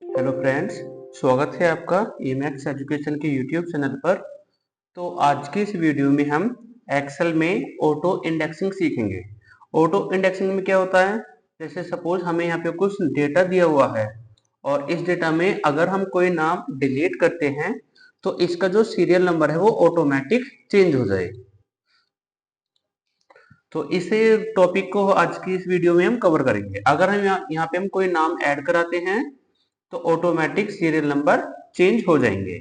Hello friends, स्वागत है आपका ईमैक्स एजुकेशन के यूट्यूब चैनल पर। तो आज की इस वीडियो में हम एक्सेल में ऑटो इंडेक्सिंग सीखेंगे। ऑटो इंडेक्सिंग में क्या होता है, जैसे सपोज हमें यहाँ पे कुछ डेटा दिया हुआ है और इस डेटा में अगर हम कोई नाम डिलीट करते हैं तो इसका जो सीरियल नंबर है वो ऑटोमेटिक चेंज हो जाए। तो इस टॉपिक को आज की इस वीडियो में हम कवर करेंगे। अगर हम यहाँ पे हम कोई नाम ऐड कराते हैं तो ऑटोमेटिक सीरियल नंबर चेंज हो जाएंगे।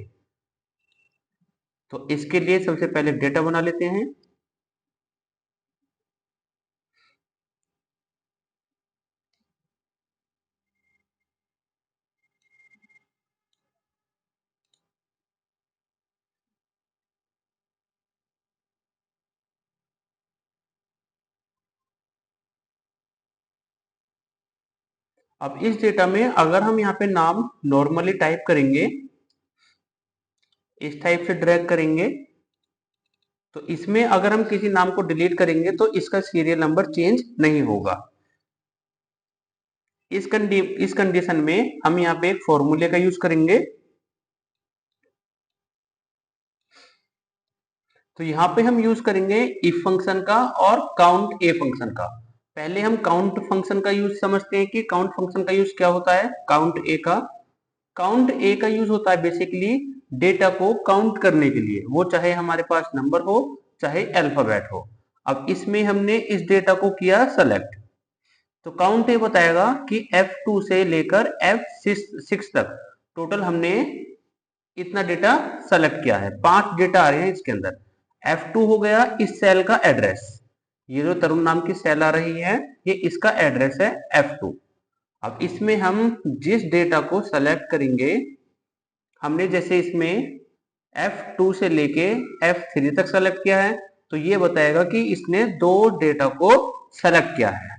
तो इसके लिए सबसे पहले डेटा बना लेते हैं। अब इस डेटा में अगर हम यहाँ पे नाम नॉर्मली टाइप करेंगे, इस टाइप से ड्रैग करेंगे, तो इसमें अगर हम किसी नाम को डिलीट करेंगे तो इसका सीरियल नंबर चेंज नहीं होगा। इस कंडीशन में हम यहाँ पे एक फॉर्मूले का यूज करेंगे। तो यहाँ पे हम यूज करेंगे इफ फंक्शन का और काउंट ए फंक्शन का। पहले हम काउंट फंक्शन का यूज समझते हैं कि काउंट फंक्शन का यूज क्या होता है। काउंट ए का यूज होता है बेसिकली डेटा को काउंट करने के लिए, वो चाहे हमारे पास नंबर हो चाहे अल्फाबेट हो। अब इसमें हमने इस डेटा को किया सेलेक्ट, तो काउंट ए बताएगा कि F2 से लेकर F6 तक टोटल हमने इतना डेटा सेलेक्ट किया है। 5 डेटा आ रहे हैं इसके अंदर। F2 हो गया इस सेल का एड्रेस, ये जो तरुण नाम की सेल आ रही है ये इसका एड्रेस है F2। अब इसमें हम जिस डेटा को सेलेक्ट करेंगे, हमने जैसे इसमें F2 से लेके F3 तक सेलेक्ट किया है, तो ये बताएगा कि इसने 2 डेटा को सेलेक्ट किया है।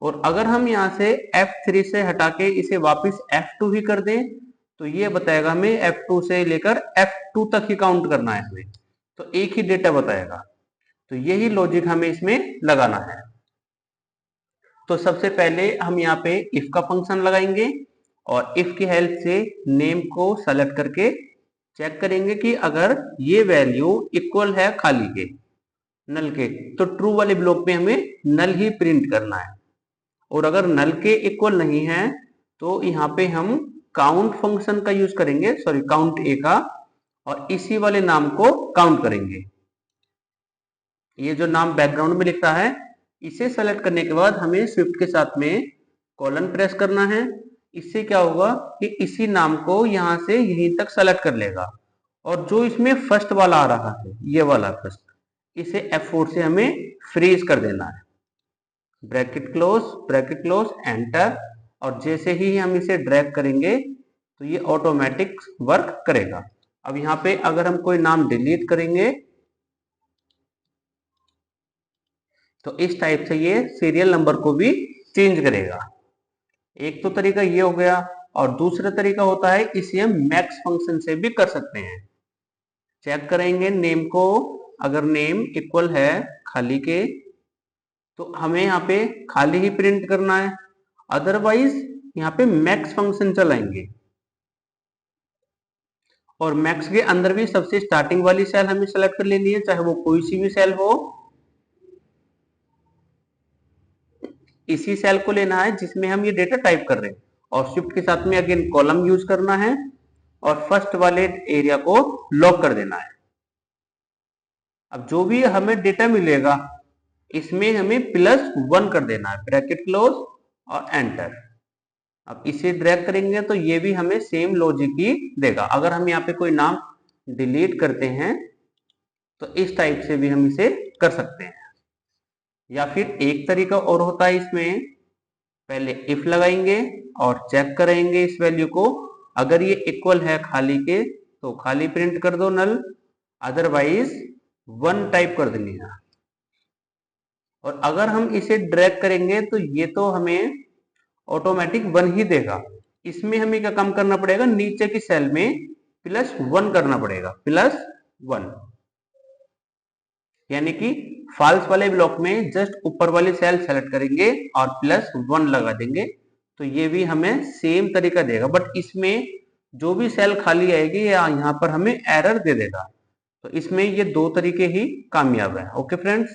और अगर हम यहाँ से F3 से हटा के इसे वापस F2 ही कर दें तो ये बताएगा हमें F2 से लेकर F2 तक ही काउंट करना है हमें, तो एक ही डेटा बताएगा। तो यही लॉजिक हमें इसमें लगाना है। तो सबसे पहले हम यहाँ पे इफ का फंक्शन लगाएंगे और इफ की हेल्प से नेम को सेलेक्ट करके चेक करेंगे कि अगर ये वैल्यू इक्वल है खाली के, नल के, तो ट्रू वाले ब्लॉक में हमें नल ही प्रिंट करना है। और अगर नल के इक्वल नहीं है तो यहाँ पे हम काउंट फंक्शन का यूज करेंगे, सॉरी काउंट ए का, और इसी वाले नाम को काउंट करेंगे। ये जो नाम बैकग्राउंड में लिखा है इसे सेलेक्ट करने के बाद हमें स्विफ्ट के साथ में कॉलन प्रेस करना है। इससे क्या होगा कि इसी नाम को यहां से यहीं तक सेलेक्ट कर लेगा, और जो इसमें फर्स्ट वाला आ रहा है ये वाला फर्स्ट, इसे F4 से हमें फ्रीज कर देना है। ब्रैकेट क्लोज एंटर, और जैसे ही हम इसे ड्रैग करेंगे तो ये ऑटोमेटिक वर्क करेगा। अब यहाँ पे अगर हम कोई नाम डिलीट करेंगे तो इस टाइप से ये सीरियल नंबर को भी चेंज करेगा। एक तो तरीका ये हो गया, और दूसरा तरीका होता है इसे हम मैक्स फंक्शन से भी कर सकते हैं। चेक करेंगे नेम को, अगर नेम इक्वल है खाली के तो हमें यहाँ पे खाली ही प्रिंट करना है, अदरवाइज यहाँ पे मैक्स फंक्शन चलाएंगे। और मैक्स के अंदर भी सबसे स्टार्टिंग वाली सेल हमें सेलेक्ट कर लेनी है, चाहे वो कोई सी भी सेल हो। इसी सेल को लेना है जिसमें हम ये डेटा टाइप कर रहे हैं, और शिफ्ट के साथ में अगेन कॉलम यूज करना है और फर्स्ट वाले एरिया को लॉक कर देना है। अब जो भी हमें डेटा मिलेगा इसमें हमें +1 कर देना है, ब्रैकेट क्लोज और एंटर। अब इसे ड्रैग करेंगे तो ये भी हमें सेम लॉजिक ही देगा। अगर हम यहाँ पे कोई नाम डिलीट करते हैं तो इस टाइप से भी हम इसे कर सकते हैं। या फिर एक तरीका और होता है इसमें, पहले इफ लगाएंगे और चेक करेंगे इस वैल्यू को, अगर ये इक्वल है खाली के तो खाली प्रिंट कर दो नल, अदरवाइज 1 टाइप कर देनी है। और अगर हम इसे ड्रैग करेंगे तो ये तो हमें ऑटोमेटिक 1 ही देगा। इसमें हमें क्या काम करना पड़ेगा, नीचे की सेल में +1 करना पड़ेगा, +1, यानी कि फॉल्स वाले ब्लॉक में जस्ट ऊपर वाली सेल सेलेक्ट करेंगे और +1 लगा देंगे तो ये भी हमें सेम तरीका देगा, बट इसमें जो भी सेल खाली आएगी या यहाँ पर हमें एरर दे देगा। तो इसमें ये दो तरीके ही कामयाब है। Okay friends.